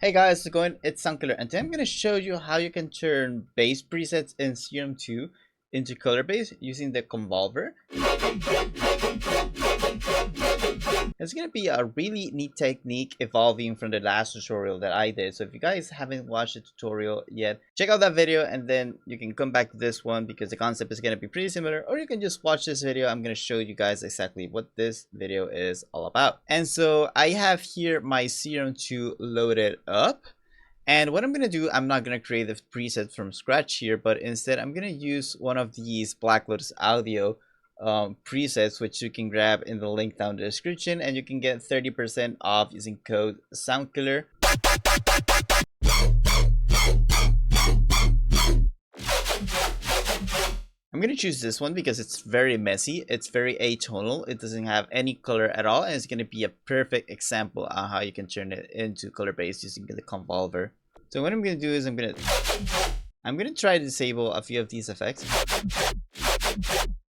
Hey guys, how's it going? It's Suncolor, and today I'm going to show you how you can turn base presets in Serum 2 into color base using the convolver. It's going to be a really neat technique evolving from the last tutorial that I did. So if you guys haven't watched the tutorial yet, check out that video and then you can come back to this one because the concept is going to be pretty similar. Or you can just watch this video. I'm going to show you guys exactly what this video is all about. And so I have here my Serum 2 loaded up. And what I'm going to do, I'm not going to create the preset from scratch here, but instead I'm going to use one of these Black Lotus Audio presets, which you can grab in the link down in the description, and you can get 30% off using code SOUNDKILLER. I'm going to choose this one because it's very messy, it's very atonal, it doesn't have any color at all, and it's going to be a perfect example on how you can turn it into color base using the convolver. So what I'm going to do is I'm going to try to disable a few of these effects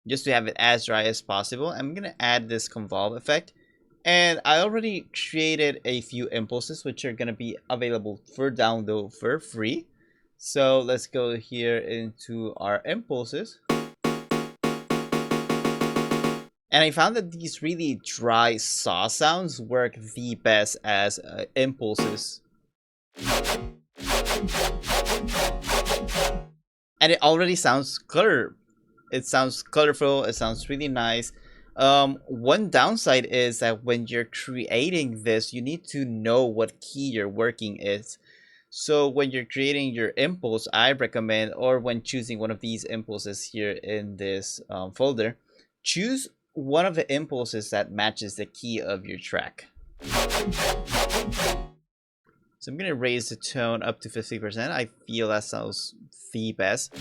just to have it as dry as possible. I'm going to add this convolve effect, and I already created a few impulses which are going to be available for download for free. So let's go here into our impulses. And I found that these really dry saw sounds work the best as impulses. And it already sounds color. It sounds colorful, it sounds really nice. One downside is that when you're creating this, you need to know what key you're working is. So when you're creating your impulse, I recommend, or when choosing one of these impulses here in this folder, choose one of the impulses that matches the key of your track. So I'm going to raise the tone up to 50%. I feel that sounds the best.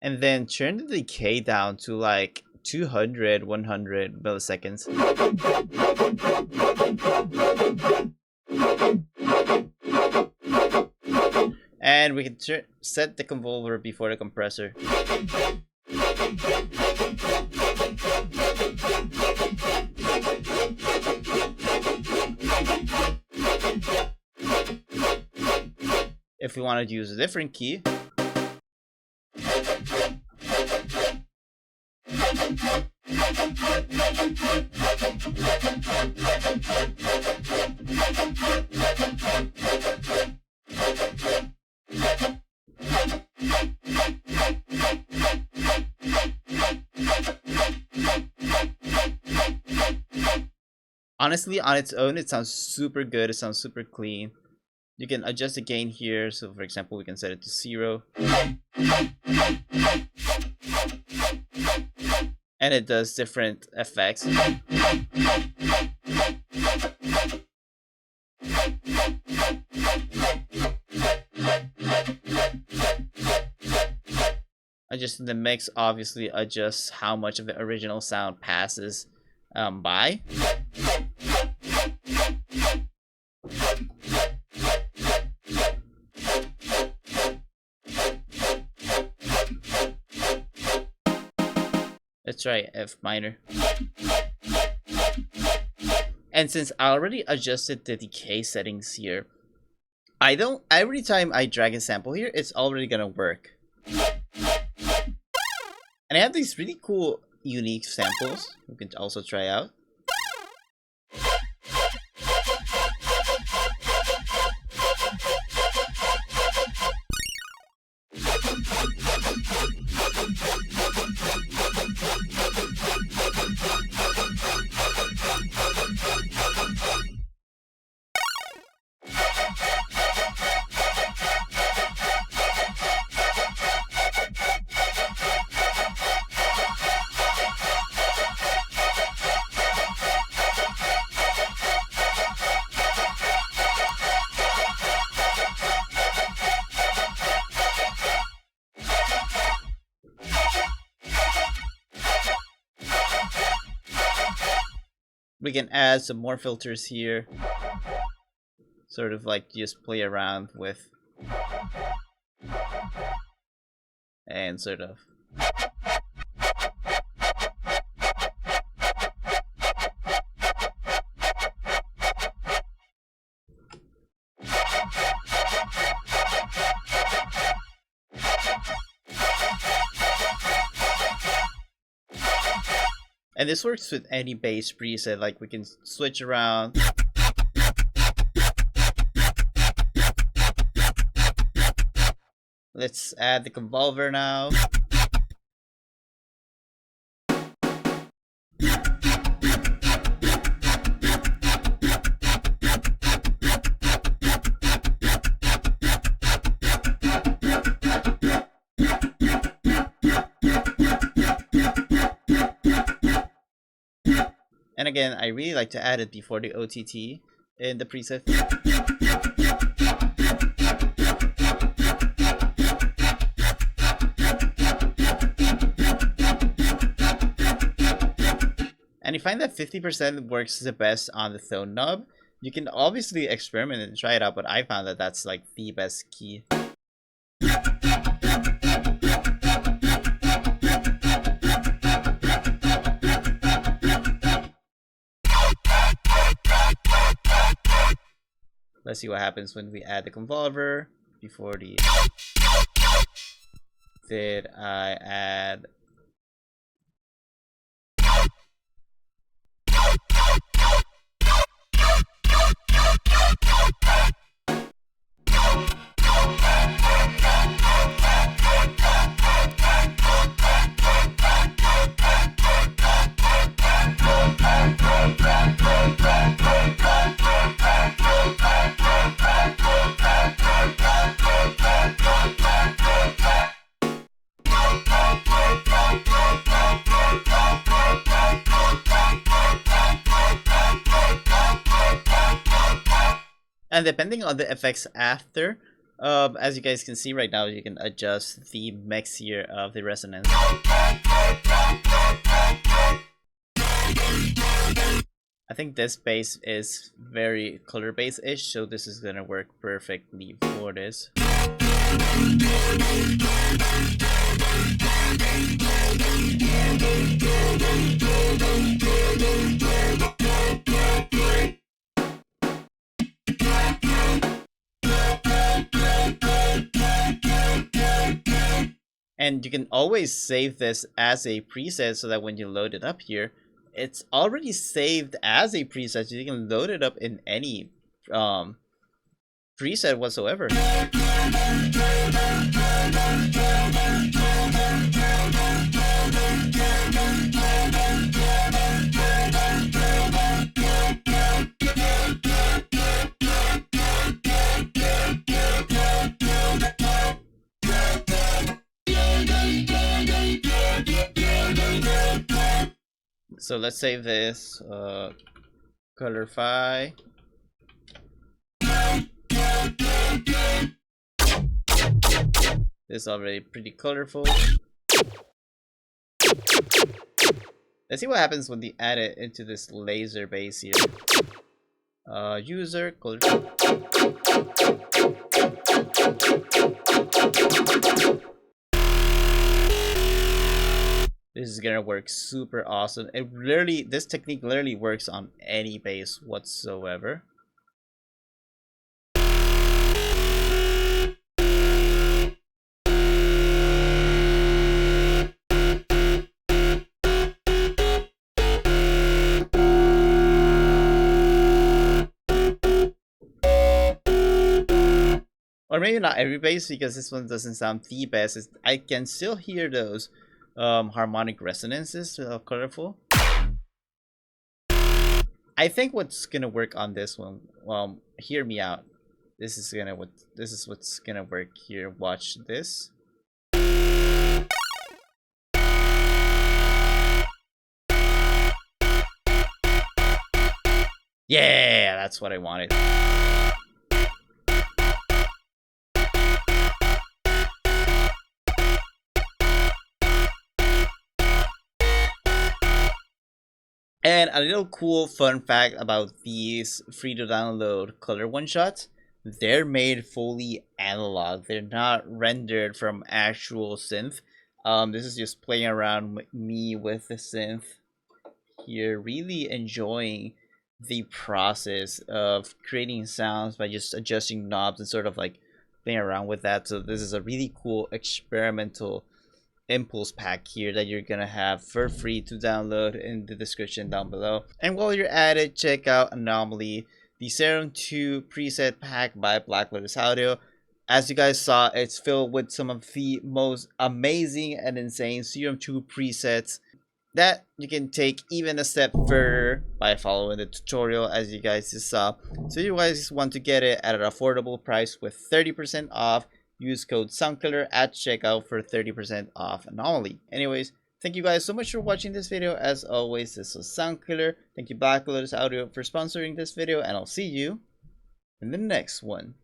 And then turn the decay down to like 200, 100 milliseconds. And we can set the convolver before the compressor. If we want to use a different key, honestly, on its own, it sounds super good. It sounds super clean. You can adjust the gain here. So for example, we can set it to 0. And it does different effects. Adjusting the mix obviously adjusts how much of the original sound passes by. Let's try F minor. And since I already adjusted the decay settings here, every time I drag a sample here, it's already gonna work. And I have these really cool, unique samples we can also try out. We can add some more filters here. Sort of like just play around with. And sort of And this works with any bass preset, like we can switch around. Let's add the convolver now. And again, I really like to add it before the OTT in the preset. And you find that 50% works the best on the tone knob. You can obviously experiment and try it out, but I found that that's like the best key. Let's see what happens when we add the convolver before the... Did I add... And depending on the effects after, as you guys can see right now, you can adjust the mix here of the resonance. I think this bass is very color bass-ish, so this is gonna work perfectly for this. And you can always save this as a preset so that when you load it up here, it's already saved as a preset, so you can load it up in any preset whatsoever. So let's save this, colorify. This is already pretty colorful. Let's see what happens when we add it into this laser bass here. User, colorful. This is gonna work super awesome. This technique literally works on any bass whatsoever. Or maybe not every bass, because this one doesn't sound the best. I can still hear those harmonic resonances, colorful. I think what's gonna work on this one, hear me out. This is what's gonna work here. Watch this. Yeah, that's what I wanted. And a little cool fun fact about these free to download color one-shots, they're made fully analog. They're not rendered from actual synth. This is just playing around with me with the synth here, really enjoying the process of creating sounds by just adjusting knobs and sort of like playing around with that. So this is a really cool experimental impulse pack here that you're gonna have for free to download in the description down below. And while you're at it, check out Anomaly, the Serum 2 preset pack by Black Lotus Audio. As you guys saw, it's filled with some of the most amazing and insane Serum 2 presets that you can take even a step further by following the tutorial, as you guys just saw. So you guys want to get it at an affordable price with 30% off. Use code SoundKiller at checkout for 30% off Anomaly. Anyways, thank you guys so much for watching this video. As always, this was SoundKiller. Thank you Black Lotus Audio for sponsoring this video, and I'll see you in the next one.